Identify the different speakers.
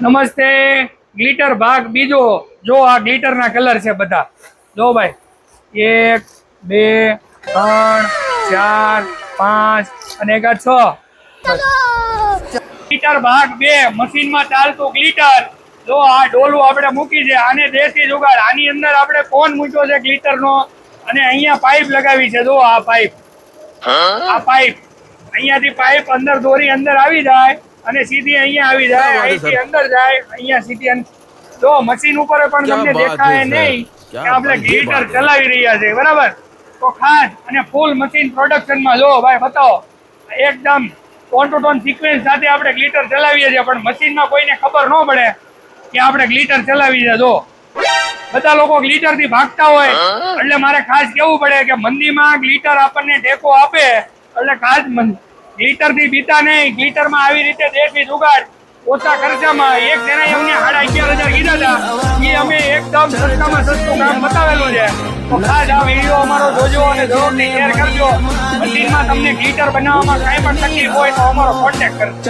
Speaker 1: નમસ્તે ગ્લિટર ભાગ બીજો જો આ ગ્લિટર ના કલર છે બધા જો ભાઈ 1 2 3 4 5 અને એક 6 ગ્લિટર ભાગ 2 મશીન માં ચાલતું ગ્લિટર જો આ ડોલું આપણે મૂકી છે આને દેશી જુગાડ આની અંદર આપણે કોન મૂક્યો છે ગ્લિટર નો અને અહીંયા પાઇપ લગાવી છે જો આ પાઇપ અહીંયાથી પાઇપ અંદર દોરી અંદર આવી જાય અને સીધી અહીંયા આવી જાય અહીંથી અંદર જાય અહીંયા સીધી જો મશીન ઉપર પણ તમને દેખાય નહીં કે આપણે ગ્લિટર ચલાવી રહ્યા છે બરાબર તો ખાસ અને ફૂલ મશીન પ્રોડક્શન માં જો ભાઈ બતાવો એકદમ ટોન ટુ ટોન સિક્વન્સ સાથે આપણે ગ્લિટર ચલાવીએ છીએ પણ મશીન માં કોઈને ખબર ન પડે કે આપણે ગ્લિટર ચલાવી છે જો બધા લોકો ગ્લિટર થી ભાગતા હોય એટલે મારે ખાસ કેવું પડે કે મંદીમાં ગ્લિટર આપણને ટેકો આપે એટલે ખાસ ગ્લિટર થી બીતા નહીં ગ્લિટર માં આવી રીતે દેશી જુગાડ ઓછા ખર્ચામાં એક જણાએ અમને 11,500 કીધા હતા એ અમે એકદમ સસ્તામાં સસ્તું કામ બતાવેલું છે તો ખાસ આ વિડીયો અમારો જોજો અને જરૂરથી શેર કરજો મશીનમાં તમને ગ્લિટર બનાવવામાં કાંઈ પણ તકલીફ હોય તો અમારો કોન્ટેક્ટ કરજો।